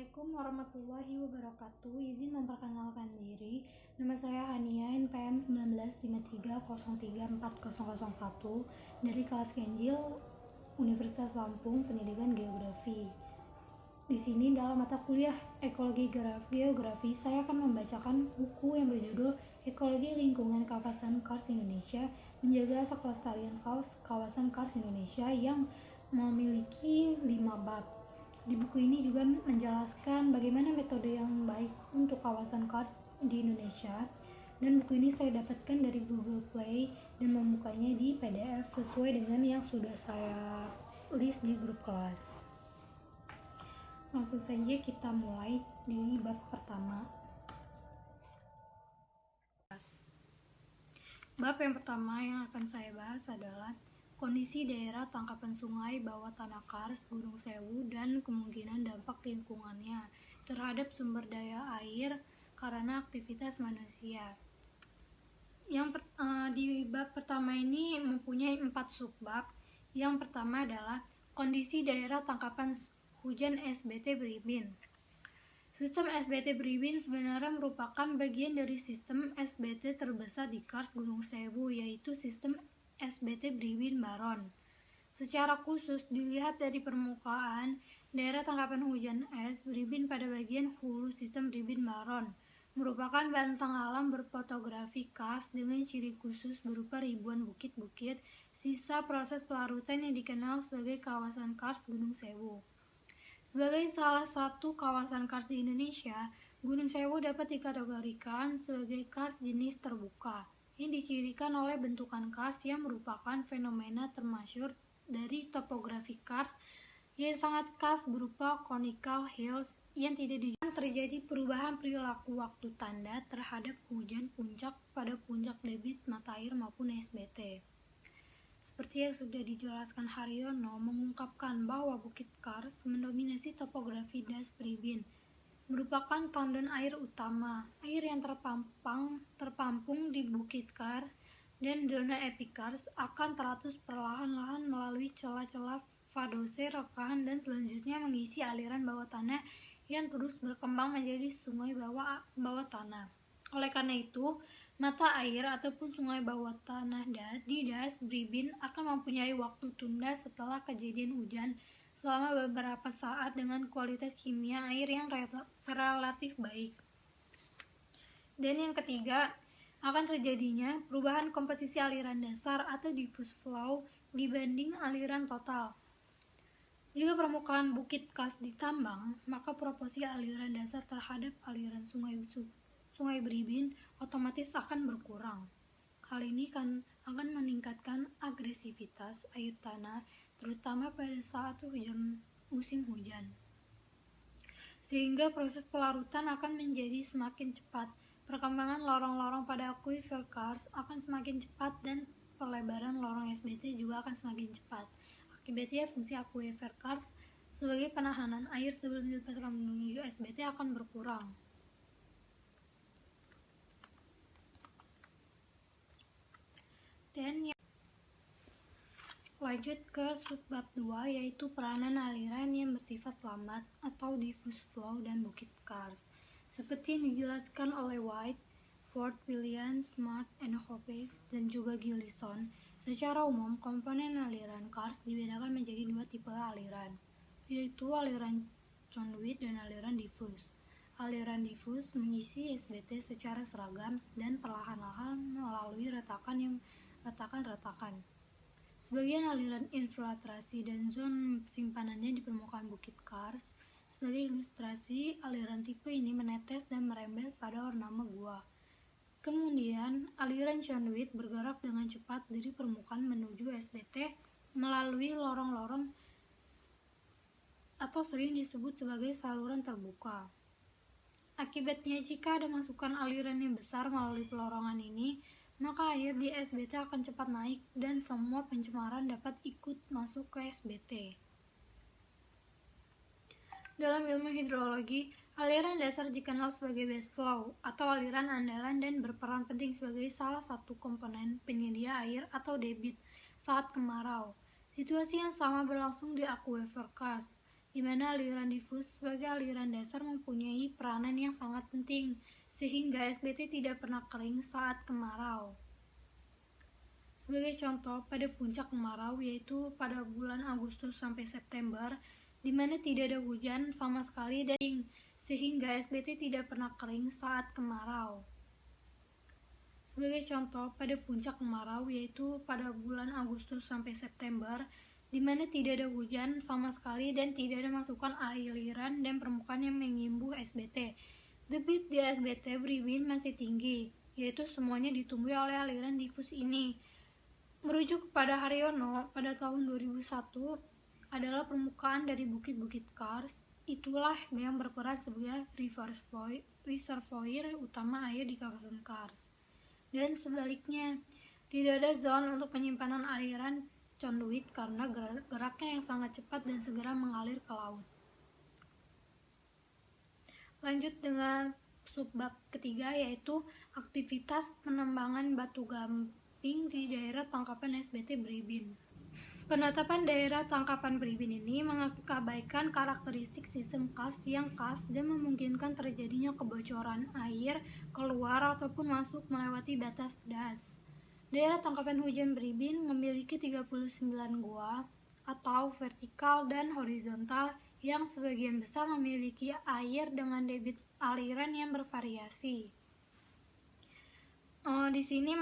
Assalamualaikum warahmatullahi wabarakatuh. Izin memperkenalkan diri. Nama saya Hania, NPM 1953034001 dari kelas Ganjil Universitas Lampung, Pendidikan Geografi. Di sini dalam mata kuliah Ekologi Geografi, saya akan membacakan buku yang berjudul Ekologi Lingkungan Kawasan Kars Indonesia, Menjaga Kelestarian Kawasan Kars Indonesia yang memiliki 5 bab. Di buku ini juga menjelaskan bagaimana metode yang baik untuk kawasan kars di Indonesia, dan buku ini saya dapatkan dari Google Play dan membukanya di PDF sesuai dengan yang sudah saya list di grup kelas. Langsung saja kita mulai di bab pertama. Bab yang pertama yang akan saya bahas adalah kondisi daerah tangkapan sungai bawah tanah Kars, Gunung Sewu, dan kemungkinan dampak lingkungannya terhadap sumber daya air karena aktivitas manusia. Di bab pertama ini mempunyai 4 subbab. Yang pertama adalah kondisi daerah tangkapan hujan SBT Beribin. Sistem SBT Beribin sebenarnya merupakan bagian dari sistem SBT terbesar di Kars Gunung Sewu, yaitu sistem SBT Beribin Baron. Secara khusus dilihat dari permukaan, daerah tangkapan hujan es Beribin pada bagian hulu sistem Beribin Baron merupakan bentang alam berfotografi Kars dengan ciri khusus berupa ribuan bukit-bukit, sisa proses pelarutan yang dikenal sebagai kawasan Kars Gunung Sewu. Sebagai salah satu kawasan kars di Indonesia, Gunung Sewu dapat dikategorikan sebagai kars jenis terbuka, yang dicirikan oleh bentukan kars yang merupakan fenomena termasyhur dari topografi kars yang sangat khas berupa conical hills yang tidak terjadi perubahan perilaku waktu tanda terhadap hujan puncak pada puncak debit mata air maupun SBT. Seperti yang sudah dijelaskan Haryono, mengungkapkan bahwa Bukit Kars mendominasi topografi das Beribin, merupakan tandon air utama. Air yang terpampung di Bukit Kars dan zona epikars akan teratus perlahan-lahan melalui celah-celah fadose rekahan dan selanjutnya mengisi aliran bawah tanah yang terus berkembang menjadi sungai bawah tanah. Oleh karena itu, mata air ataupun sungai bawah tanah di das Beribin akan mempunyai waktu tunda setelah kejadian hujan selama beberapa saat dengan kualitas kimia air yang relatif baik. Dan yang ketiga, akan terjadinya perubahan komposisi aliran dasar atau diffuse flow dibanding aliran total. Jika permukaan Bukit Kars ditambang, maka proporsi aliran dasar terhadap aliran sungai Beribin otomatis akan berkurang. Hal ini akan meningkatkan agresivitas air tanah, terutama pada saat musim hujan. Sehingga proses pelarutan akan menjadi semakin cepat. Perkembangan lorong-lorong pada akuifer Kars akan semakin cepat dan perlebaran lorong SBT juga akan semakin cepat. Akibatnya fungsi akuifer Kars sebagai penahanan air sebelum dilepaskan menuju SBT akan berkurang. Dan lanjut ke subbab 2, yaitu peranan aliran yang bersifat lambat atau diffuse flow dan Bukit Kars. Seperti yang dijelaskan oleh White, Ford, Williams, Smart, Hopes, dan juga Gillison, secara umum komponen aliran Kars dibedakan menjadi 2 tipe aliran, yaitu aliran conduit dan aliran diffuse. Aliran diffuse mengisi SBT secara seragam dan perlahan-lahan melalui retakan. Sebagian aliran infiltrasi dan zona simpanannya di permukaan Bukit Kars. Sebagai ilustrasi, aliran tipe ini menetes dan merembet pada ornamen gua. Kemudian, aliran conduit bergerak dengan cepat dari permukaan menuju SBT melalui lorong-lorong atau sering disebut sebagai saluran terbuka. Akibatnya, jika ada masukan aliran yang besar melalui pelorongan ini, maka air di SBT akan cepat naik dan semua pencemaran dapat ikut masuk ke SBT. Dalam ilmu hidrologi, aliran dasar dikenal sebagai base flow atau aliran andalan dan berperan penting sebagai salah satu komponen penyedia air atau debit saat kemarau. Situasi yang sama berlangsung di akuifer Kars. di mana aliran difus sebagai aliran dasar mempunyai peranan yang sangat penting, sehingga SBT tidak pernah kering saat kemarau. Sebagai contoh, pada puncak kemarau, yaitu pada bulan Agustus sampai September, di mana tidak ada hujan sama sekali dan sehingga SBT tidak pernah kering saat kemarau. Sebagai contoh, pada puncak kemarau, yaitu pada bulan Agustus sampai September, di mana tidak ada hujan sama sekali dan tidak ada masukan aliran dan permukaan yang mengimbuh SBT. Debit di SBT Beribin masih tinggi, yaitu semuanya ditumbuhi oleh aliran difus ini. Merujuk kepada Haryono, pada tahun 2001 adalah permukaan dari bukit-bukit Kars, itulah yang berperan sebagai reservoir utama air di kawasan Kars. Dan sebaliknya, tidak ada zona untuk penyimpanan aliran conduit karena geraknya yang sangat cepat dan segera mengalir ke laut. Lanjut dengan subbab ketiga, yaitu aktivitas penambangan batu gamping di daerah tangkapan SBT Beribin. Penetapan daerah tangkapan Beribin ini mengabaikan karakteristik sistem Kars yang khas dan memungkinkan terjadinya kebocoran air keluar ataupun masuk melewati batas das. Daerah tangkapan hujan Beribin memiliki 39 gua atau vertikal dan horizontal yang sebagian besar memiliki air dengan debit aliran yang bervariasi. Di sini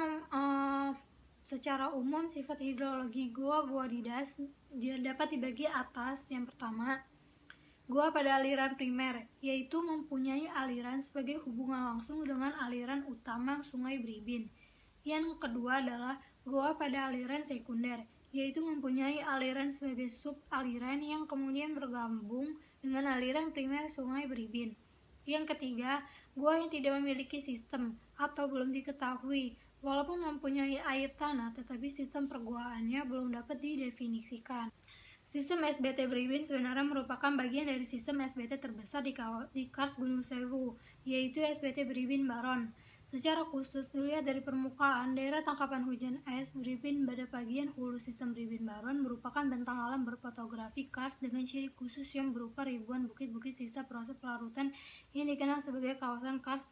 secara umum sifat hidrologi gua di das dapat dibagi atas. Yang pertama, gua pada aliran primer, yaitu mempunyai aliran sebagai hubungan langsung dengan aliran utama Sungai Beribin. Yang kedua adalah gua pada aliran sekunder, yaitu mempunyai aliran sebagai sub-aliran yang kemudian bergabung dengan aliran primer Sungai Beribin. Yang ketiga, gua yang tidak memiliki sistem atau belum diketahui, walaupun mempunyai air tanah, tetapi sistem perguaannya belum dapat didefinisikan. Sistem SBT Beribin sebenarnya merupakan bagian dari sistem SBT terbesar di Kars Gunung Sewu, yaitu SBT Beribin Baron. Secara khusus, dilihat dari permukaan, daerah tangkapan hujan es Beribin pada bagian hulu sistem Beribin Baron merupakan bentang alam berfotografi Kars dengan ciri khusus yang berupa ribuan bukit-bukit sisa proses pelarutan yang dikenal sebagai kawasan Kars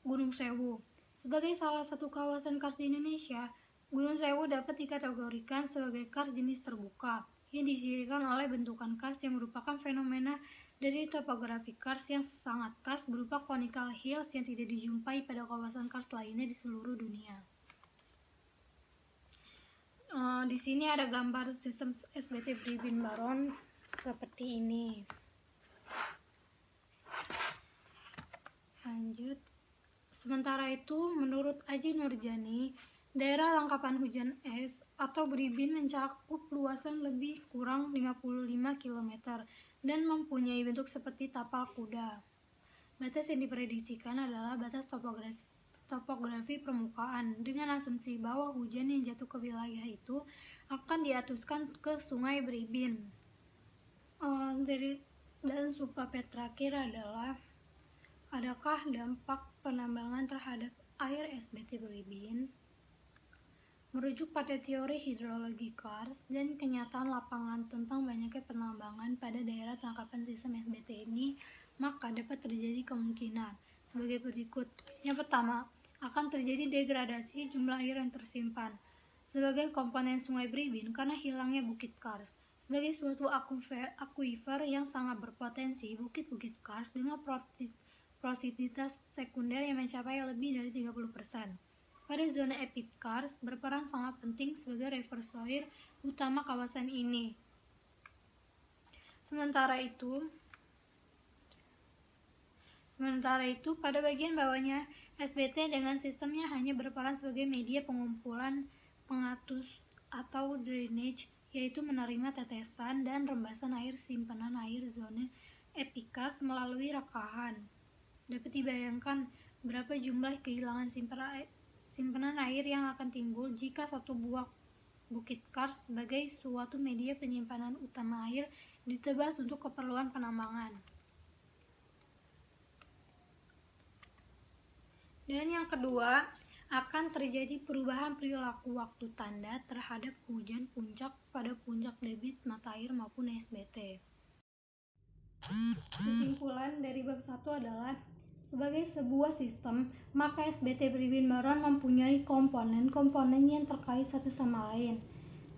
Gunung Sewu. Sebagai salah satu kawasan Kars di Indonesia, Gunung Sewu dapat dikategorikan sebagai Kars jenis terbuka, yang dicirikan oleh bentukan Kars yang merupakan fenomena dari topografi Kars yang sangat khas berupa conical hills yang tidak dijumpai pada kawasan Kars lainnya di seluruh dunia. Di sini ada gambar sistem SBT Beribin Baron seperti ini. Lanjut. Sementara itu, menurut Aji Nurjani, daerah tangkapan hujan es atau Beribin mencakup luasan lebih kurang 55 km dan mempunyai bentuk seperti tapal kuda. Batas yang diprediksikan adalah batas topografi permukaan dengan asumsi bahwa hujan yang jatuh ke wilayah itu akan diatuskan ke Sungai Beribin. Dan subbab terakhir adalah, adakah dampak penambangan terhadap air SBT Beribin? Merujuk pada teori hidrologi Kars dan kenyataan lapangan tentang banyaknya penambangan pada daerah tangkapan sistem SBT ini, maka dapat terjadi kemungkinan sebagai berikut. Yang pertama, akan terjadi degradasi jumlah air yang tersimpan sebagai komponen Sungai Beribin karena hilangnya Bukit Kars. Sebagai suatu akuifer yang sangat berpotensi, bukit-bukit Kars dengan porositas sekunder yang mencapai lebih dari 30%. Pada zona epikars berperan sangat penting sebagai reservoir utama kawasan ini. Sementara itu, pada bagian bawahnya, SBT dengan sistemnya hanya berperan sebagai media pengumpulan pengatus atau drainage, yaitu menerima tetesan dan rembasan air simpanan air zona epikars melalui rekahan. Dapat dibayangkan berapa jumlah kehilangan simpanan air yang akan timbul jika satu buah bukit Kars sebagai suatu media penyimpanan utama air ditebas untuk keperluan penambangan. Dan yang kedua, akan terjadi perubahan perilaku waktu tanda terhadap hujan puncak pada puncak debit mata air maupun SBT. Kesimpulan dari bab 1 adalah sebagai sebuah sistem, maka SBT Beribin Baron mempunyai komponen-komponen yang terkait satu sama lain.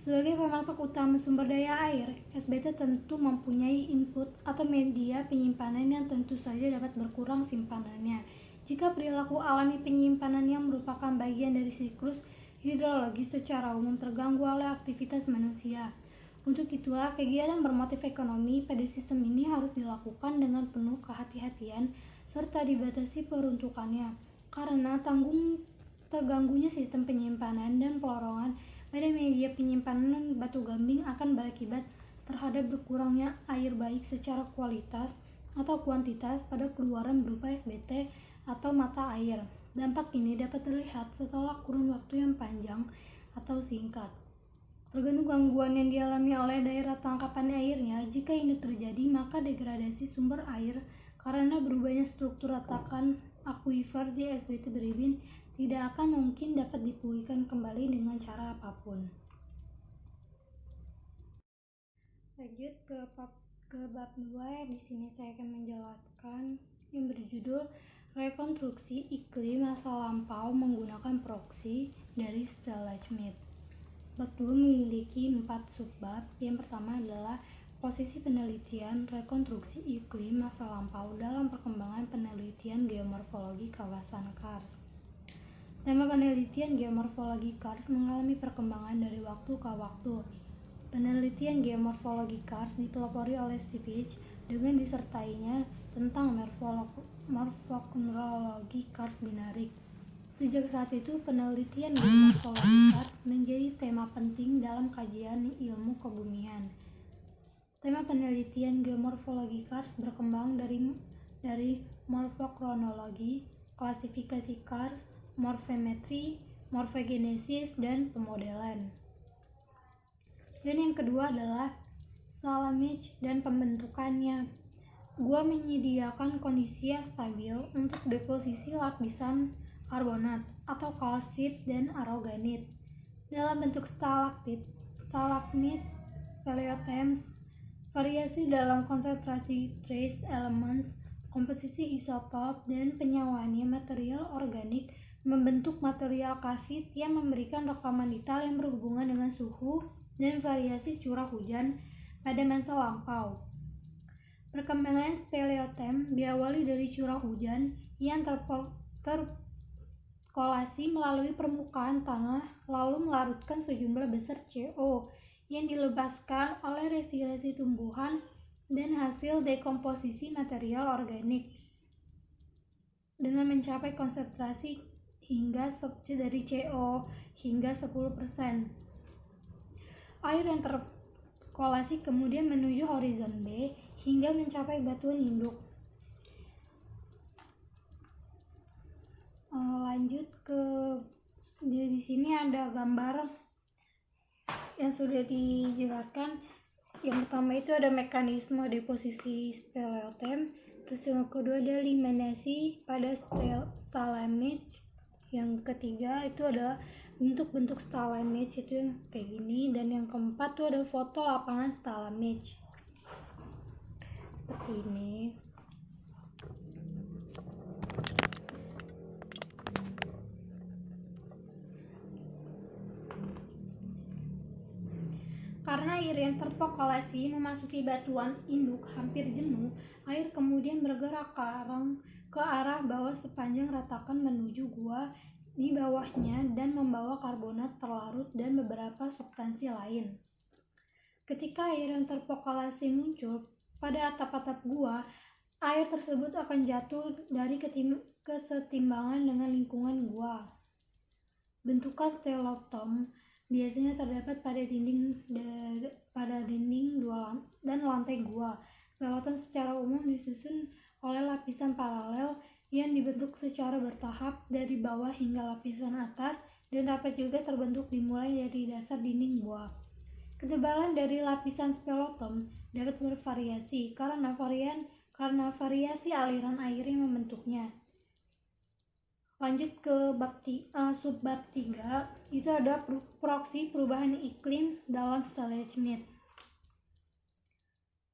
Sebagai pemasok utama sumber daya air, SBT tentu mempunyai input atau media penyimpanan yang tentu saja dapat berkurang simpanannya jika perilaku alami penyimpanan yang merupakan bagian dari siklus hidrologi secara umum terganggu oleh aktivitas manusia. Untuk itulah, kegiatan bermotif ekonomi pada sistem ini harus dilakukan dengan penuh kehati-hatian serta dibatasi peruntukannya, karena terganggunya sistem penyimpanan dan pelorongan pada media penyimpanan batu gamping akan berakibat terhadap berkurangnya air baik secara kualitas atau kuantitas pada keluaran berupa SBT atau mata air. Dampak ini dapat terlihat setelah kurun waktu yang panjang atau singkat, tergantung gangguan yang dialami oleh daerah tangkapan airnya. Jika ini terjadi, maka degradasi sumber air karena berubahnya struktur retakan akuifer di SBT Beribin tidak akan mungkin dapat dipulihkan kembali dengan cara apapun. Lanjut ke bab 2, di sini saya akan menjelaskan yang berjudul rekonstruksi iklim masa lampau menggunakan proksi dari Stella Schmidt. Bab 2 memiliki 4 subbab. Yang pertama adalah posisi penelitian rekonstruksi iklim masa lampau dalam perkembangan penelitian geomorfologi kawasan Kars. Tema penelitian geomorfologi Kars mengalami perkembangan dari waktu ke waktu. Penelitian geomorfologi Kars dipelopori oleh Sipich dengan disertainya tentang morfokronologi Kars binarik. Sejak saat itu, penelitian geomorfologi Kars menjadi tema penting dalam kajian ilmu kebumian. Tema penelitian geomorfologi Kars berkembang dari morfokronologi, klasifikasi Kars, morfometri, morfogenesis, dan pemodelan. Dan yang kedua adalah salamage dan pembentukannya. Gua menyediakan kondisi yang stabil untuk deposisi lapisan karbonat atau kalsit dan aragonit dalam bentuk stalaktit, stalagmit, speleothems. Variasi dalam konsentrasi trace elements, komposisi isotop, dan penyawaannya material organik membentuk material kalsit yang memberikan rekaman detail yang berhubungan dengan suhu dan variasi curah hujan pada masa lampau. Perkembangan speleothem diawali dari curah hujan yang terkolasi melalui permukaan tanah lalu melarutkan sejumlah besar CO yang dilepaskan oleh respirasi tumbuhan dan hasil dekomposisi material organik dengan mencapai konsentrasi hingga dari CO hingga 10%. Air yang terkolasi kemudian menuju horizon B hingga mencapai batuan induk. Lanjut ke di sini ada gambar yang sudah dijelaskan. Yang pertama itu ada mekanisme deposisi speleothem, terus yang kedua ada eliminasi pada stalagmite, yang ketiga itu ada bentuk-bentuk stalagmite itu yang kayak gini, dan yang keempat itu ada foto lapangan stalagmite seperti ini. Karena air yang terpokolasi memasuki batuan induk hampir jenuh, air kemudian bergerak ke arah bawah sepanjang retakan menuju gua di bawahnya dan membawa karbonat terlarut dan beberapa substansi lain. Ketika air yang terpokolasi muncul pada atap-atap gua, air tersebut akan jatuh dari kesetimbangan dengan lingkungan gua. Bentukan stalagmite biasanya terdapat pada dinding dan lantai gua. Stalagmite secara umum disusun oleh lapisan paralel yang dibentuk secara bertahap dari bawah hingga lapisan atas dan dapat juga terbentuk dimulai dari dasar dinding gua. Ketebalan dari lapisan stalagmite dapat bervariasi karena variasi aliran air yang membentuknya. Lanjut ke subbab 3, itu ada proksi perubahan iklim dalam stalagmite.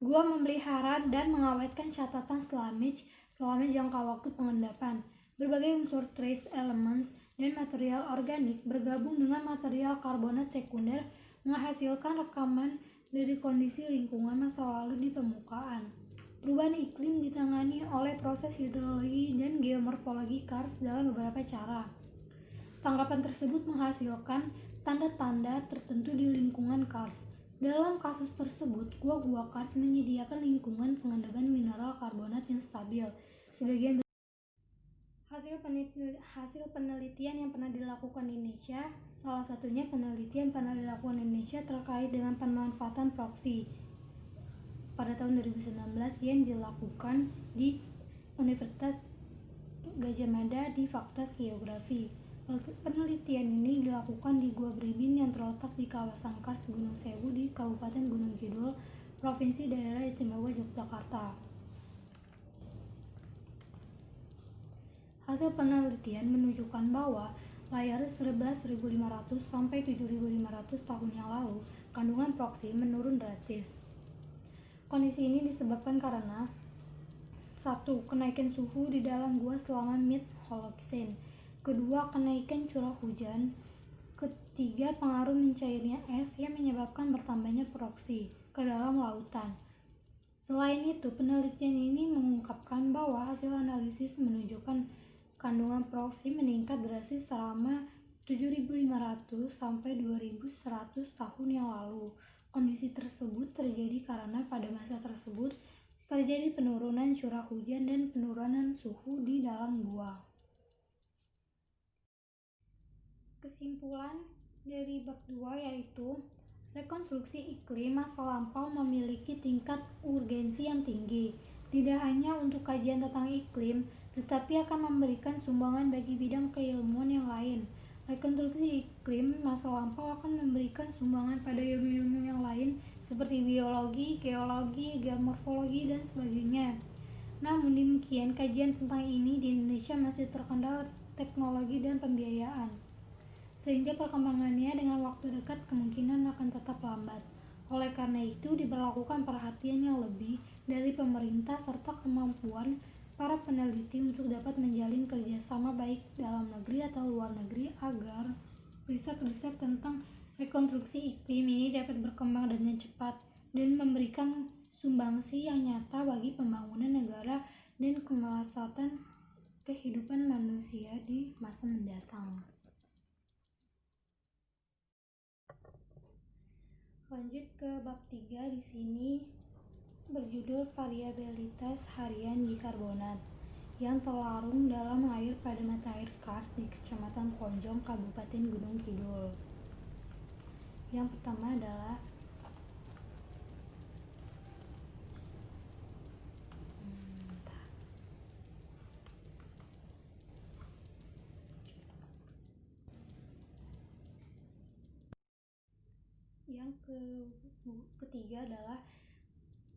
Gua memelihara dan mengawetkan catatan Slamage selama jangka waktu pengendapan. Berbagai unsur trace elements dan material organik bergabung dengan material karbonat sekunder menghasilkan rekaman dari kondisi lingkungan masa lalu di permukaan. Perubahan iklim ditangani oleh proses hidrologi dan geomorfologi kars dalam beberapa cara. Tangkapan tersebut menghasilkan tanda-tanda tertentu di lingkungan kars. Dalam kasus tersebut, gua-gua kars menyediakan lingkungan pengendapan mineral karbonat yang stabil. Sebagian hasil penelitian yang pernah dilakukan di Indonesia, salah satunya penelitian pernah dilakukan di Indonesia terkait dengan pemanfaatan proksi pada tahun 2019 yang dilakukan di Universitas Gadjah Mada di Fakultas Geografi. Penelitian ini dilakukan di Gua Beringin yang terletak di kawasan Kars Gunung Sewu di Kabupaten Gunung Kidul, Provinsi Daerah Istimewa Yogyakarta. Hasil penelitian menunjukkan bahwa layar 11.500 sampai 7.500 tahun yang lalu, kandungan proksi menurun drastis. Kondisi ini disebabkan karena 1. Kenaikan suhu di dalam gua selama mid-Holocene. 2. Kenaikan curah hujan. 3. Pengaruh mencairnya es yang menyebabkan bertambahnya proksi ke dalam lautan. Selain itu, penelitian ini mengungkapkan bahwa hasil analisis menunjukkan kandungan proksi meningkat drastis selama 7.500 sampai 2.100 tahun yang lalu. Kondisi tersebut terjadi karena pada masa tersebut terjadi penurunan curah hujan dan penurunan suhu di dalam gua. Kesimpulan dari bab 2 yaitu rekonstruksi iklim masa lampau memiliki tingkat urgensi yang tinggi, tidak hanya untuk kajian tentang iklim, tetapi akan memberikan sumbangan bagi bidang keilmuan yang lain. Rekonstruksi iklim masa lampau akan memberikan sumbangan pada ilmu-ilmu yang lain seperti biologi, geologi, geomorfologi, dan sebagainya. Namun demikian, kajian tentang ini di Indonesia masih terkendala teknologi dan pembiayaan, sehingga perkembangannya dengan waktu dekat kemungkinan akan tetap lambat. Oleh karena itu, diperlakukan perhatian yang lebih dari pemerintah serta kemampuan para peneliti untuk dapat menjalin kerjasama baik dalam negeri atau luar negeri agar riset-riset tentang rekonstruksi iklim ini dapat berkembang dengan cepat dan memberikan sumbangsi yang nyata bagi pembangunan negara dan kemaslahatan kehidupan manusia di masa mendatang. Lanjut ke bab 3 di sini berjudul variabilitas harian bikarbonat yang terlarung dalam air pada mata air Kars di Kecamatan Ponjong, Kabupaten Gunung Kidul. Yang pertama adalah ketiga adalah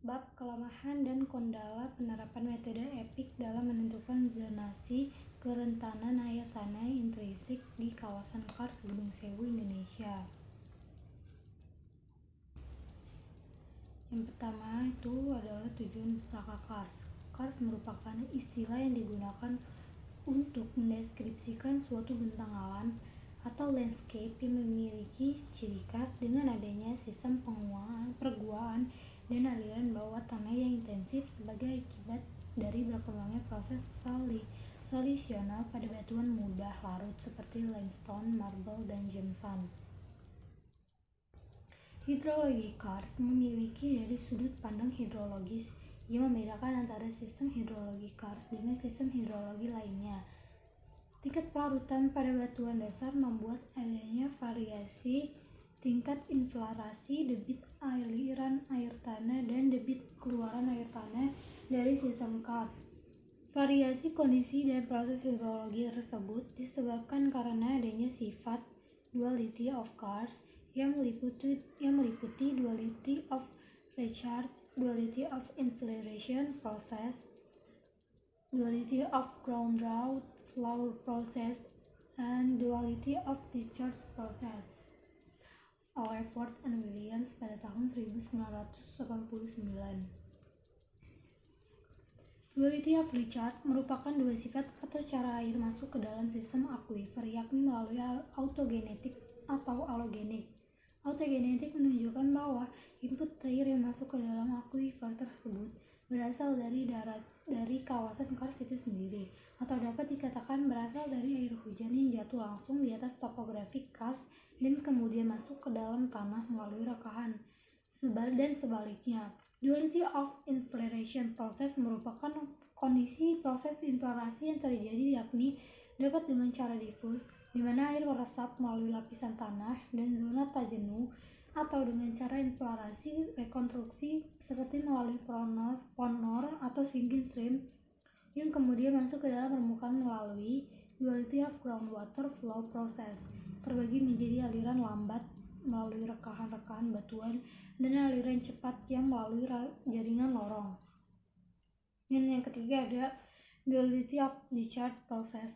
bab kelemahan dan kendala penerapan metode EPIC dalam menentukan zonasi kerentanan air tanah intrinsik di kawasan Kars Gunung Sewu, Indonesia. Yang pertama itu adalah tujuan pustaka Kars. Kars merupakan istilah yang digunakan untuk mendeskripsikan suatu bentang alam atau landscape yang memiliki ciri khas dengan adanya sistem perguaan dan aliran bawah tanah yang intensif sebagai akibat dari berkembangnya proses solusional pada batuan mudah larut seperti limestone, marble, dan gemsand. Hidrologi Kars memiliki dari sudut pandang hidrologis yang membedakan antara sistem hidrologi Kars dengan sistem hidrologi lainnya. Tingkat pelarutan pada batuan dasar membuat adanya variasi tingkat infiltrasi debit aliran air tanah dan debit keluaran air tanah dari sistem Kars. Variasi kondisi dan proses hidrologi tersebut disebabkan karena adanya sifat duality of Kars yang meliputi duality of recharge, duality of infiltration process, duality of ground drought flow process, and duality of discharge process. Alford and Williams pada tahun 1989. Fluidity of recharge merupakan dua sifat atau cara air masuk ke dalam sistem akuifer, yakni melalui autogenetik atau alogenik. Autogenetik menunjukkan bahwa input air yang masuk ke dalam akuifer tersebut berasal dari kawasan kars itu sendiri, atau dapat dikatakan berasal dari air hujan yang jatuh langsung di atas topografi kars dan kemudian masuk ke dalam tanah melalui rekahan, dan sebaliknya. Duality of infiltration process merupakan kondisi proses infiltrasi yang terjadi, yakni dapat dengan cara difus, di mana air meresap melalui lapisan tanah dan zona tak jenuh, atau dengan cara infiltrasi rekonstruksi seperti melalui ponor atau sinking stream yang kemudian masuk ke dalam permukaan melalui duality of groundwater flow process, terbagi menjadi aliran lambat melalui rekahan-rekahan batuan dan aliran cepat yang melalui jaringan lorong. Dan yang ketiga ada duality of discharge process,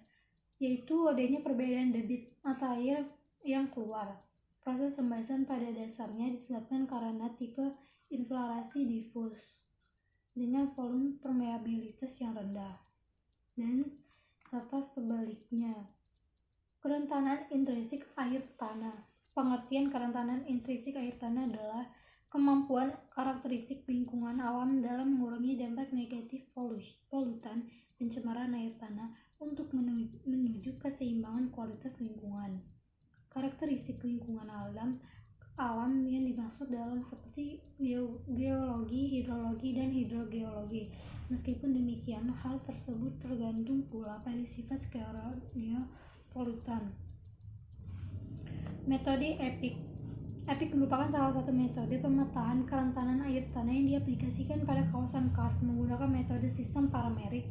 yaitu adanya perbedaan debit mata air yang keluar. Proses pembahasan pada dasarnya disebabkan karena tipe infiltrasi difus dengan volume permeabilitas yang rendah, dan serta sebaliknya. Kerentanan intrinsik air tanah. Pengertian kerentanan intrinsik air tanah adalah kemampuan karakteristik lingkungan alam dalam mengurangi dampak negatif polutan pencemaran air tanah untuk menuju keseimbangan kualitas lingkungan. Karakteristik lingkungan alam yang dimaksud dalam seperti geologi, hidrologi, dan hidrogeologi. Meskipun demikian, hal tersebut tergantung pula pada sifat skenario polutan. Metode EPIC. EPIC merupakan salah satu metode pemetaan kerentanan air tanah yang diaplikasikan pada kawasan kars menggunakan metode sistem parametrik.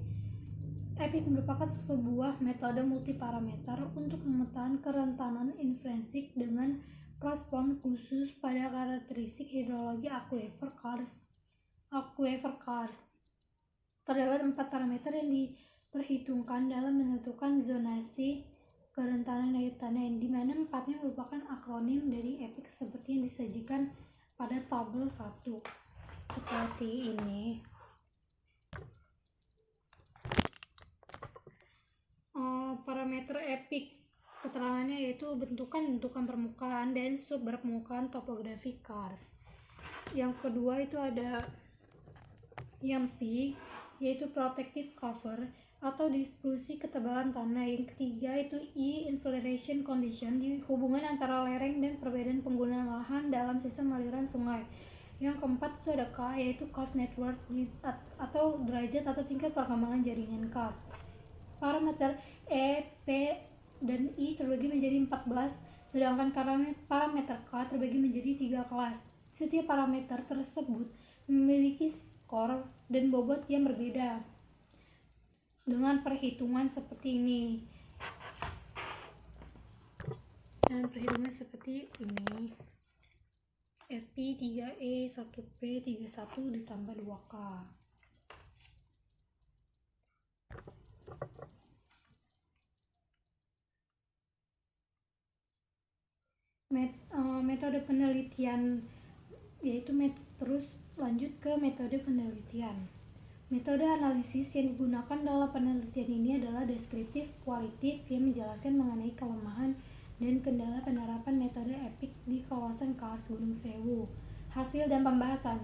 EPIC merupakan sebuah metode multiparameter untuk pemetaan kerentanan intrinsik dengan respon khusus pada karakteristik hidrologi aquifer kars. Terdapat 4 parameter yang diperhitungkan dalam menentukan zonasi kerentanan air tanah, di mana 4-nya merupakan akronim dari EPIC seperti yang disajikan pada tabel 1 seperti ini. Parameter EPIC keterangannya yaitu bentukan permukaan dan subpermukaan topografi kars. Yang kedua itu ada yang P, yaitu protective cover atau distribusi ketebalan tanah. Yang ketiga itu E, infiltration condition, di hubungan antara lereng dan perbedaan penggunaan lahan dalam sistem aliran sungai. Yang keempat itu ada K, yaitu karst network atau derajat atau tingkat perkembangan jaringan karst. Parameter E, P, dan I terbagi menjadi 14, sedangkan parameter K terbagi menjadi 3 kelas. Setiap parameter tersebut memiliki skor dan bobot yang berbeda dengan perhitungan seperti ini. FP 3E 1P 31 ditambah 2K. Metode penelitian, yaitu terus lanjut ke metode penelitian. Metode analisis yang digunakan dalam penelitian ini adalah deskriptif kualitatif yang menjelaskan mengenai kelemahan dan kendala penerapan metode EPIC di kawasan kars Gunung Sewu. Hasil dan pembahasan.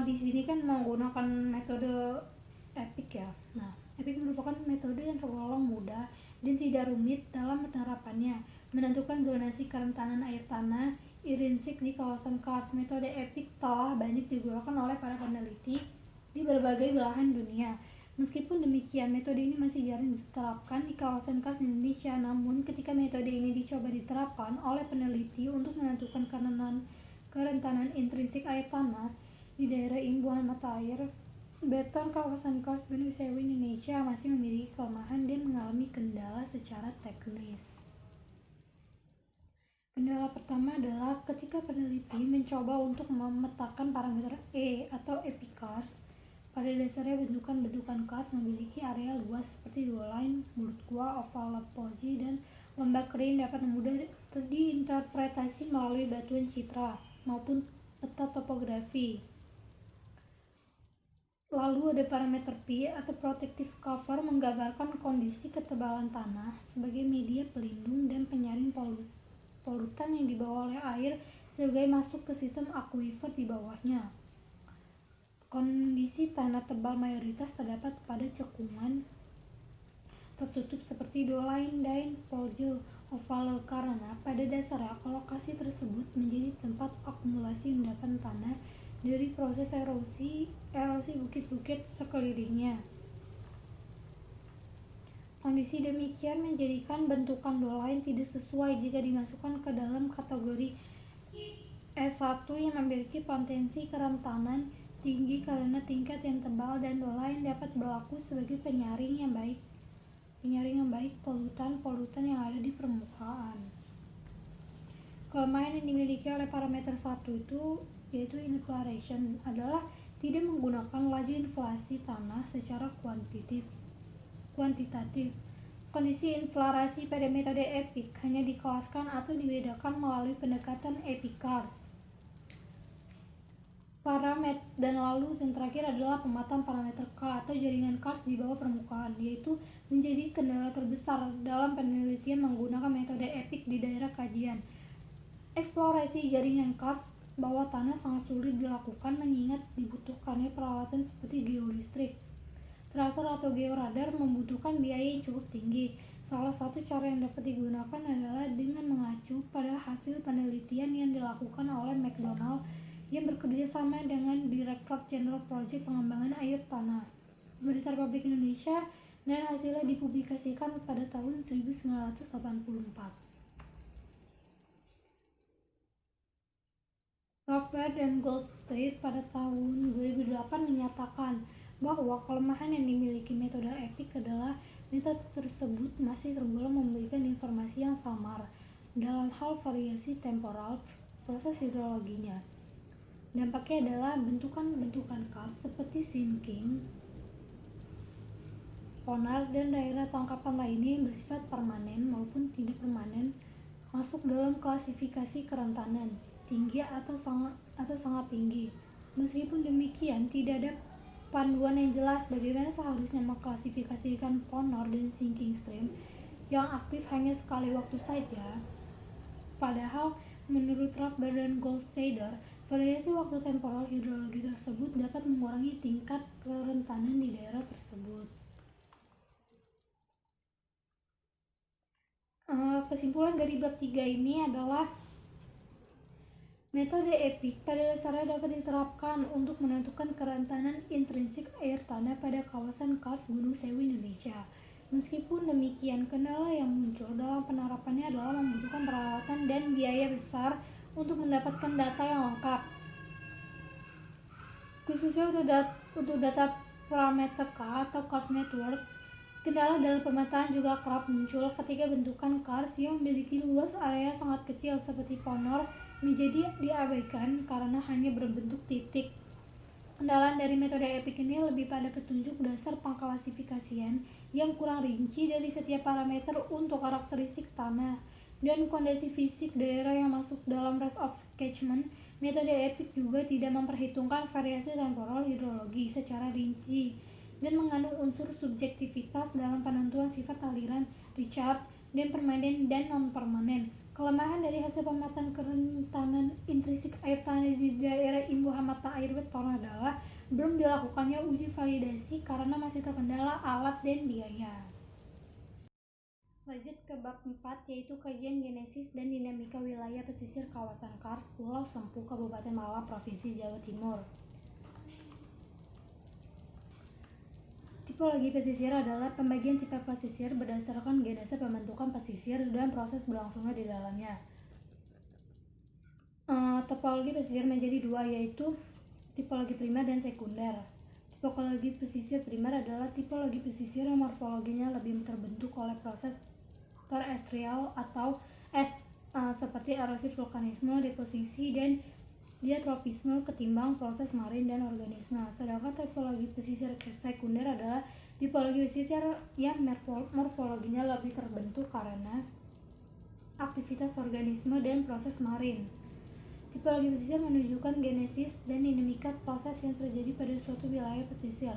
Di sini kan menggunakan metode EPIC ya. Nah, EPIC merupakan metode yang tergolong mudah dan tidak rumit dalam penerapannya. Menentukan zonasi kerentanan air tanah intrinsik di kawasan kars. Metode EPIC telah banyak digunakan oleh para peneliti di berbagai belahan dunia. Meskipun demikian, metode ini masih jarang diterapkan di kawasan kars Indonesia. Namun, ketika metode ini dicoba diterapkan oleh peneliti untuk menentukan kerentanan intrinsik air tanah di daerah imbuhan mata air, beton kawasan kars Gunung Sewu Indonesia masih memiliki kelemahan dan mengalami kendala secara teknis. Kendala pertama adalah ketika peneliti mencoba untuk memetakan parameter E atau EPIC kars. Pada dasarnya bentukan kars memiliki area luas seperti dua line, mulut gua, oval Lopology, dan lembah kering dapat diinterpretasi melalui batuan citra maupun peta topografi. Lalu ada parameter P atau protective cover, menggambarkan kondisi ketebalan tanah sebagai media pelindung dan penyaring polutan yang dibawa oleh air sebagai masuk ke sistem akuifer di bawahnya. Kondisi tanah tebal mayoritas terdapat pada cekungan tertutup seperti doline dan Pogel Ovale karena pada dasarnya lokasi tersebut menjadi tempat akumulasi endapan tanah dari proses erosi bukit-bukit sekelilingnya. Kondisi demikian menjadikan bentukan doline tidak sesuai jika dimasukkan ke dalam kategori S1 yang memiliki potensi kerentanan tinggi karena tingkat yang tebal, dan doline dapat berlaku sebagai penyaring yang baik polutan yang ada di permukaan. Kelemahan yang dimiliki oleh parameter 1 itu yaitu infiltration adalah tidak menggunakan laju inflasi tanah secara kuantitatif. Kondisi infiltrasi pada metode EPIC hanya dikelaskan atau dibedakan melalui pendekatan EPICARS. Dan lalu yang terakhir adalah pemetaan parameter K atau jaringan kars di bawah permukaan, yaitu menjadi kendala terbesar dalam penelitian menggunakan metode EPIC di daerah kajian. Eksplorasi jaringan kars bawah tanah sangat sulit dilakukan mengingat dibutuhkannya peralatan seperti geolistrik. Tracer atau georadar membutuhkan biaya yang cukup tinggi. Salah satu cara yang dapat digunakan adalah dengan mengacu pada hasil penelitian yang dilakukan oleh McDonald yang bekerja sama dengan Directorate General Project Pengembangan Air Tanah, Pemerintah Republik Indonesia, dan hasilnya dipublikasikan pada tahun 1984. Rothbard dan Goldstein pada tahun 2008 menyatakan bahwa kelemahan yang dimiliki metode EPIC adalah metode tersebut masih tergolong memberikan informasi yang samar dalam hal variasi temporal proses hidrologinya. Dampaknya adalah bentukan-bentukan kars seperti sinking, ponar, dan daerah tangkapan lainnya yang bersifat permanen maupun tidak permanen masuk dalam klasifikasi kerentanan tinggi atau sangat tinggi. Meskipun demikian, tidak ada panduan yang jelas bagaimana seharusnya mengklasifikasikan ponor dan sinking stream yang aktif hanya sekali waktu saja. Padahal, menurut Rothbard dan Goldstein, variasi waktu temporal hidrologi tersebut dapat mengurangi tingkat kerentanan di daerah tersebut. Kesimpulan dari bab 3 ini adalah metode EPIC pada dasarnya dapat diterapkan untuk menentukan kerentanan intrinsik air tanah pada kawasan kars Gunung Sewu Indonesia. Meskipun demikian, kendala yang muncul dalam penerapannya adalah membutuhkan peralatan dan biaya besar untuk mendapatkan data yang lengkap. Khususnya untuk data parameter K atau Kars Network, kendala dalam pemetaan juga kerap muncul ketika bentukan kars yang memiliki luas area sangat kecil seperti ponor menjadi diabaikan karena hanya berbentuk titik. Kendala dari metode EPIC ini lebih pada petunjuk dasar pengklasifikasian yang kurang rinci dari setiap parameter untuk karakteristik tanah dan kondisi fisik daerah yang masuk dalam range of catchment. Metode EPIC juga tidak memperhitungkan variasi temporal hidrologi secara rinci dan mengandung unsur subjektivitas dalam penentuan sifat aliran, recharge, dan permanen dan non-permanen. Kelemahan dari hasil pemetaan kerentanan intrinsik air tanah di daerah imbuhan mata air beton adalah belum dilakukannya uji validasi karena masih terkendala alat dan biaya. Lanjut ke bab 4, yaitu kajian genesis dan dinamika wilayah pesisir kawasan kars Pulau Sempu, Kabupaten Malang, Provinsi Jawa Timur. Tipologi pesisir adalah pembagian tipe pesisir berdasarkan genese pembentukan pesisir dan proses berlangsungnya di dalamnya. Topologi pesisir menjadi dua, yaitu tipologi primer dan sekunder. Tipologi pesisir primer adalah tipologi pesisir yang morfologinya lebih terbentuk oleh proses terestrial atau seperti erosi vulkanisme, deposisi, dan diatropisme ketimbang proses marin dan organisme. Sedangkan tipologi pesisir sekunder adalah tipologi pesisir yang morfologinya lebih terbentuk karena aktivitas organisme dan proses marin. Tipologi pesisir menunjukkan genesis dan dinamika proses yang terjadi pada suatu wilayah pesisir.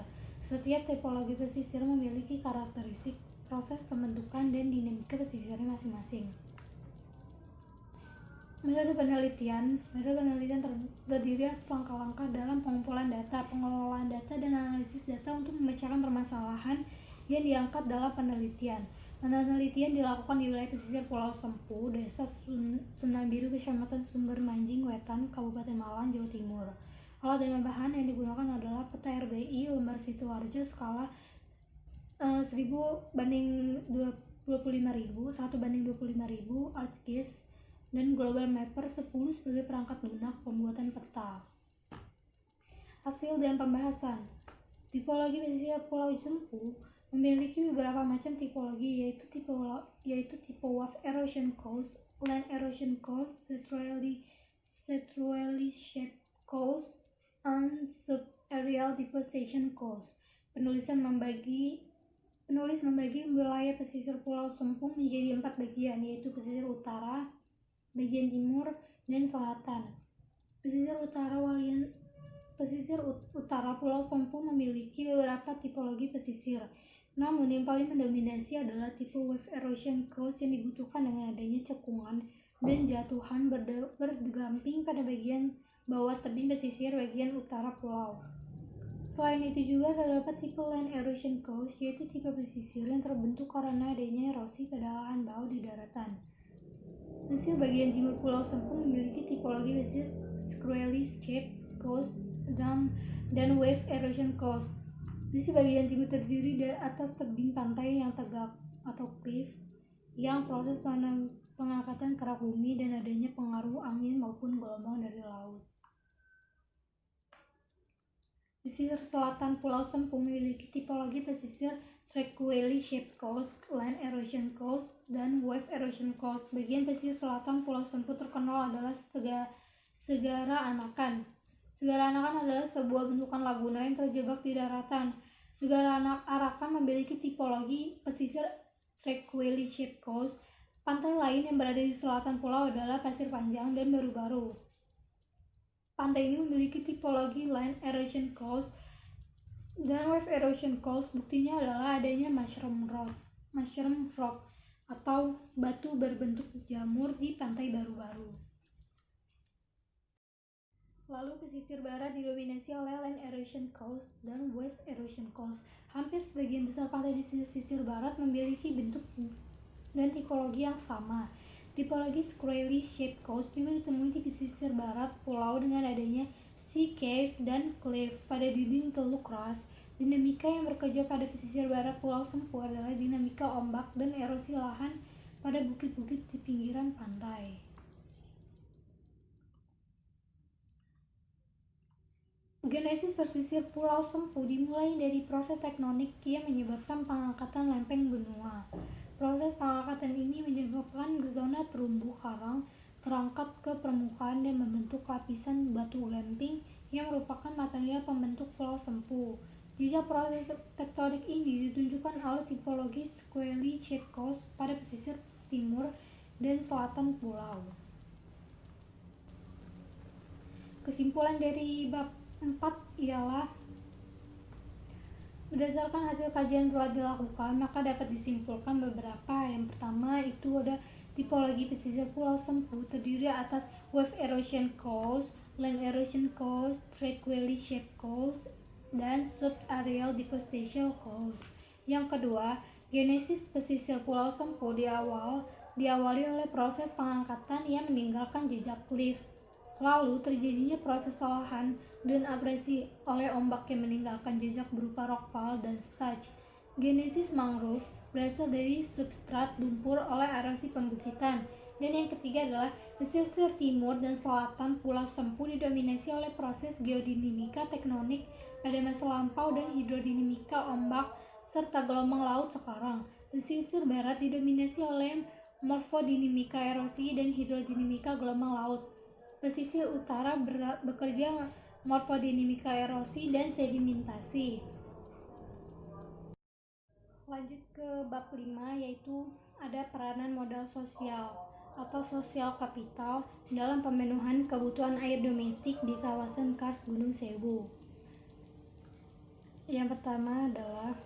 Setiap tipologi pesisir memiliki karakteristik proses pembentukan dan dinamika pesisirnya masing-masing. Metode penelitian terdiri atas langkah-langkah dalam pengumpulan data, pengelolaan data, dan analisis data untuk memecahkan permasalahan yang diangkat dalam penelitian. Penelitian dilakukan di wilayah pesisir Pulau Sempu, Desa Sunambiru, Kecamatan Sumber Manjing Wetan, Kabupaten Malang, Jawa Timur. Alat dan bahan yang digunakan adalah peta RBI lembar Sidoarjo skala 1000/25.000, 1/25.000, ArcGIS, dan Global Mapper 10 sebagai perangkat lunak pembuatan peta. Hasil dan pembahasan. Tipologi pesisir Pulau Sempu memiliki beberapa macam tipologi, yaitu tipe wave erosion coast, land erosion coast, structurally shaped coast, and subaerial deposition coast. Penulis membagi wilayah pesisir Pulau Sempu menjadi 4 bagian, yaitu pesisir utara, bagian timur, dan selatan. Pesisir utara Pulau Sempu memiliki beberapa tipologi pesisir, namun yang paling mendominasi adalah tipe wave erosion coast yang dibutuhkan dengan adanya cekungan dan jatuhan berdamping pada bagian bawah tebing pesisir bagian utara pulau. Selain itu juga terdapat tipe land erosion coast, yaitu tipe pesisir yang terbentuk karena adanya erosi pada lahan bawah di daratan. Pesisir bagian timur Pulau Sempu memiliki tipologi pesisir squarely shaped coast dan wave erosion coast. Pesisir bagian timur terdiri dari atas tebing pantai yang tegak atau cliff, yang proses pengangkatan kerak bumi dan adanya pengaruh angin maupun gelombang dari laut. Pesisir selatan Pulau Sempu memiliki tipologi pesisir squarely shaped coast, land erosion coast, dan wave erosion coast. Bagian pesisir selatan Pulau Sempu terkenal adalah Segara Anakan. Segara Anakan adalah sebuah bentukan laguna yang terjebak di daratan. Segara Anakan memiliki tipologi pesisir squarely shaped coast. Pantai lain yang berada di selatan pulau adalah Pasir Panjang dan Baru-Baru. Pantai ini memiliki tipologi land erosion coast dan wave erosion coast. Buktinya adalah adanya mushroom rock atau batu berbentuk jamur di pantai Baru-Baru. Lalu pesisir barat didominasi oleh land erosion coast dan wave erosion coast. Hampir sebagian besar pantai di pesisir barat memiliki bentuk dan tipologi yang sama. Tipologi squarely shaped coast juga ditemui di pesisir barat pulau dengan adanya sea cave dan cliff pada dinding teluk keras. Dinamika yang bekerja pada pesisir barat Pulau Sempu adalah dinamika ombak dan erosi lahan pada bukit-bukit di pinggiran pantai. Genesis pesisir Pulau Sempu dimulai dari proses tektonik yang menyebabkan pengangkatan lempeng benua. Proses pengangkatan ini menyebabkan zona terumbu karang terangkat ke permukaan dan membentuk lapisan batu gamping yang merupakan material pembentuk Pulau Sempu. Jejak proses tektonik ini ditunjukkan oleh tipologi squarely shaped coast pada pesisir timur dan selatan pulau. Kesimpulan dari bab 4 ialah berdasarkan hasil kajian telah dilakukan, maka dapat disimpulkan beberapa. Yang pertama itu ada tipologi pesisir Pulau Sempu terdiri atas wave erosion coast, land erosion coast, squarely shaped coast, dan subaerial deposition coast. Yang kedua, genesis pesisir Pulau Sempu diawali oleh proses pengangkatan yang meninggalkan jejak cliff. Lalu terjadinya proses olahan dan abrasi oleh ombak yang meninggalkan jejak berupa rockfall dan starch. Genesis mangrove berasal dari substrat lumpur oleh erosi pembukitan. Dan yang ketiga adalah pesisir timur dan selatan Pulau Sempu didominasi oleh proses geodinamika tektonik pada masa lampau dan hidrodinamika ombak serta gelombang laut sekarang. Pesisir barat didominasi oleh morfodinamika erosi dan hidrodinamika gelombang laut. Pesisir utara bekerja morfodinamika erosi dan sedimentasi. Lanjut ke bab 5, yaitu ada peranan modal sosial. atau sosial kapital dalam pemenuhan kebutuhan air domestik di kawasan Kars Gunung Sewu. Yang pertama adalah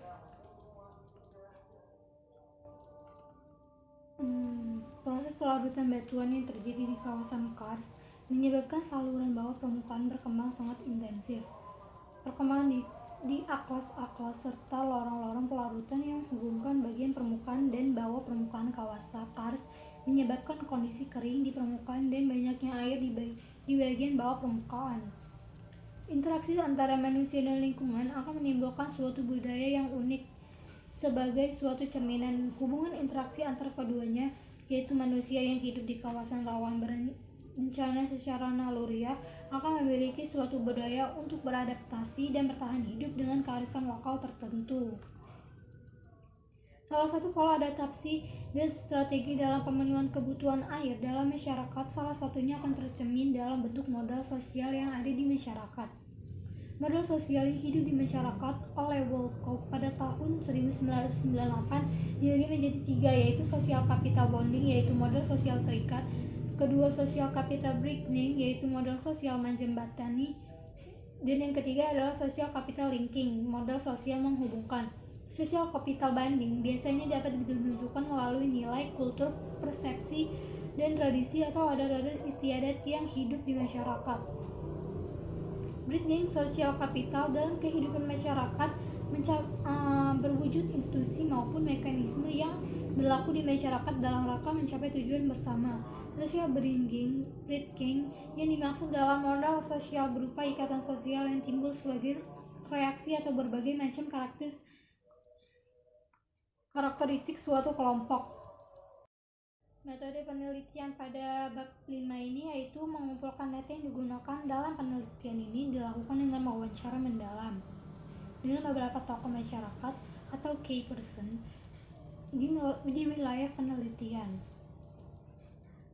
proses pelarutan batuan yang terjadi di kawasan Kars menyebabkan saluran bawah permukaan berkembang sangat intensif. Perkembangan di akos-akos serta lorong-lorong pelarutan yang menghubungkan bagian permukaan dan bawah permukaan kawasan Kars menyebabkan kondisi kering di permukaan dan banyaknya air di bagian bawah permukaan. Interaksi antara manusia dan lingkungan akan menimbulkan suatu budaya yang unik sebagai suatu cerminan hubungan interaksi antara keduanya, yaitu manusia yang hidup di kawasan rawan bencana secara naluriah akan memiliki suatu budaya untuk beradaptasi dan bertahan hidup dengan kearifan lokal tertentu. Salah satu pola adaptasi dan strategi dalam pemenuhan kebutuhan air dalam masyarakat salah satunya akan tercermin dalam bentuk modal sosial yang ada di masyarakat. Model sosial yang hidup di masyarakat oleh Wolcott pada tahun 1998 dibagi menjadi 3, yaitu sosial capital bonding, yaitu model sosial terikat, kedua sosial capital bridging, yaitu model sosial menjembatani, dan yang ketiga adalah sosial capital linking, model sosial menghubungkan. Sosial capital bonding biasanya dapat ditunjukkan melalui nilai, kultur, persepsi, dan tradisi atau adat-adat istiadat yang hidup di masyarakat. Bridging sosial kapital dalam kehidupan masyarakat berwujud institusi maupun mekanisme yang berlaku di masyarakat dalam rangka mencapai tujuan bersama. Social bridging yang dimaksud dalam modal sosial berupa ikatan sosial yang timbul sebagai reaksi atau berbagai macam karakteristik suatu kelompok. Metode penelitian pada bab 5 ini yaitu mengumpulkan data yang digunakan dalam penelitian ini dilakukan dengan wawancara mendalam dengan beberapa tokoh masyarakat atau key person di wilayah penelitian.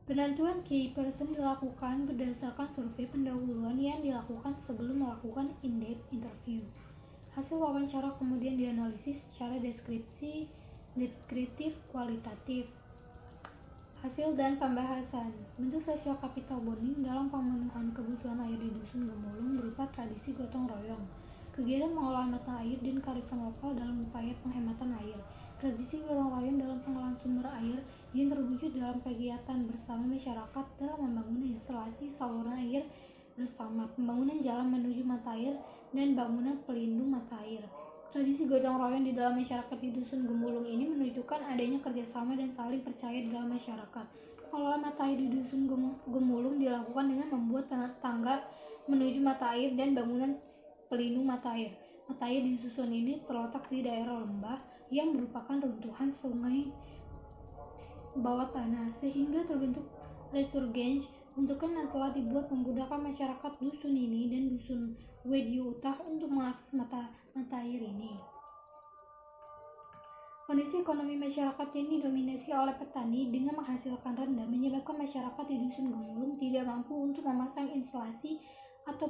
Penentuan key person dilakukan berdasarkan survei pendahuluan yang dilakukan sebelum melakukan in-depth interview. Hasil wawancara kemudian dianalisis secara deskriptif kualitatif. Hasil dan pembahasan. Bentuk sosial capital bonding dalam pemenuhan kebutuhan air di Dusun Gemulung berupa tradisi gotong royong, kegiatan mengolah mata air dan kearifan lokal dalam upaya penghematan air. Tradisi gotong royong dalam pengolahan sumber air yang terwujud dalam kegiatan bersama masyarakat dalam membangun instalasi saluran air bersama, pembangunan jalan menuju mata air, dan bangunan pelindung mata air. Tradisi gotong royong di dalam masyarakat di Dusun Gemulung ini menunjukkan adanya kerjasama dan saling percaya di dalam masyarakat. Pengelolaan mata air di Dusun Gemulung dilakukan dengan membuat tangga menuju mata air dan bangunan pelindung mata air. Mata air di dusun ini terletak di daerah lembah yang merupakan runtuhan sungai bawah tanah, sehingga terbentuk resurgence untukkan yang telah dibuat menggunakan masyarakat dusun ini dan dusun Wedyu Utah untuk mengakses mata air ini. Kondisi ekonomi masyarakat yang didominasi oleh petani dengan menghasilkan rendah menyebabkan masyarakat di Dusun Gemulung tidak mampu untuk memasang instalasi atau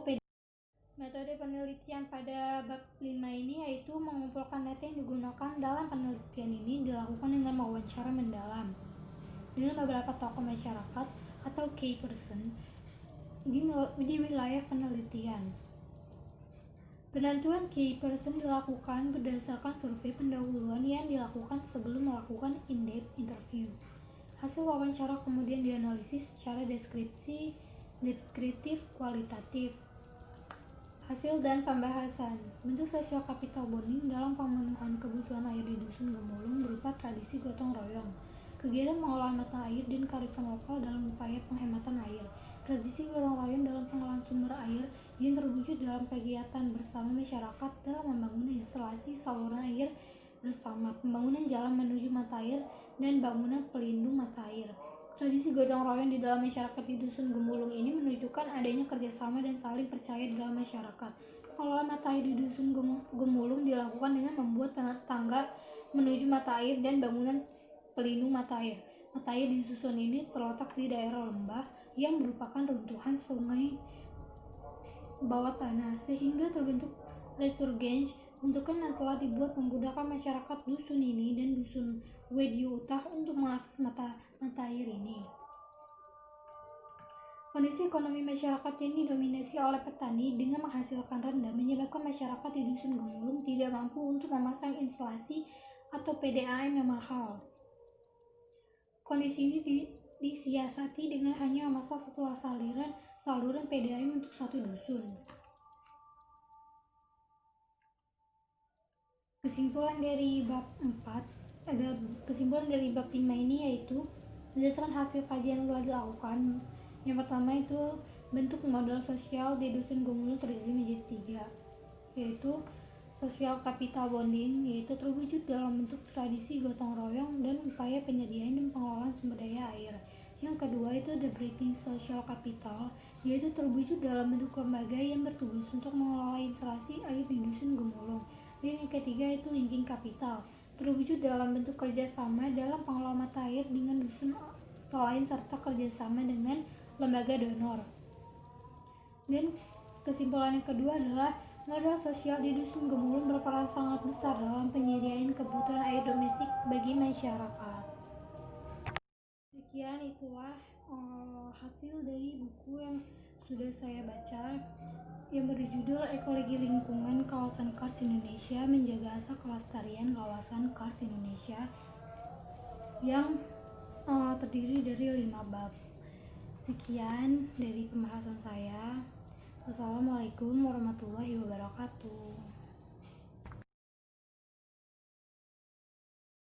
Metode penelitian pada bab 5 ini yaitu mengumpulkan data yang digunakan dalam penelitian ini dilakukan dengan wawancara mendalam dengan beberapa tokoh masyarakat atau key person di wilayah penelitian. Penentuan key person dilakukan berdasarkan survei pendahuluan yang dilakukan sebelum melakukan in-depth interview. Hasil wawancara kemudian dianalisis secara deskriptif kualitatif. Hasil dan pembahasan. Bentuk sosial capital bonding dalam pemenuhan kebutuhan air di Dusun Gemulung berupa tradisi gotong royong, kegiatan mengolah mata air dan kearifan lokal dalam upaya penghematan air. Tradisi gotong royong dalam pengolahan sumber air yang terwujud dalam kegiatan bersama masyarakat dalam membangun instalasi saluran air bersama, pembangunan jalan menuju mata air, dan bangunan pelindung mata air. Tradisi gotong royong di dalam masyarakat di Dusun Gemulung ini menunjukkan adanya kerjasama dan saling percaya di dalam masyarakat. Pengelolaan mata air di Dusun Gemulung dilakukan dengan membuat tangga menuju mata air dan bangunan pelindung mata air. Mata air di dusun ini terletak di daerah lembah yang merupakan runtuhan sungai bawah tanah, sehingga terbentuk resurgence untukkan yang telah dibuat menggunakan masyarakat dusun ini dan dusun Wedyu Utah untuk mengakses mata air ini. Kondisi ekonomi masyarakat yang didominasi oleh petani dengan menghasilkan rendah menyebabkan masyarakat di dusun Gemulung tidak mampu untuk memasang instalasi atau PDAM yang mahal. Kondisi ini disiasati dengan hanya memasang satu saluran PDAM untuk satu dusun. Kesimpulan dari bab 5 ini yaitu berdasarkan hasil kajian yang telah dilakukan. Yang pertama itu bentuk modal sosial di dusun Gemulung terbagi menjadi 3, yaitu sosial capital bonding, yaitu terwujud dalam bentuk tradisi gotong royong dan upaya penyediaan dan pengelolaan sumber daya air. Yang kedua itu the breeding social capital, yaitu terwujud dalam bentuk lembaga yang bertugas untuk mengelola instalasi air di dusun Gemulung. Dan yang ketiga itu linking capital, terwujud dalam bentuk kerjasama dalam pengelolaan mata air dengan dusun selain serta kerjasama dengan lembaga donor. Dan kesimpulan yang kedua adalah modal sosial di dusun Gemulung berperan sangat besar dalam penyediaan kebutuhan air domestik bagi masyarakat. Sekian itulah hasil dari buku yang sudah saya baca yang berjudul Ekologi Lingkungan Kawasan Kars Indonesia, Menjaga Asal Kelestarian Kawasan Kars Indonesia, yang terdiri dari 5 bab. Sekian dari pembahasan saya. Wassalamualaikum warahmatullahi wabarakatuh.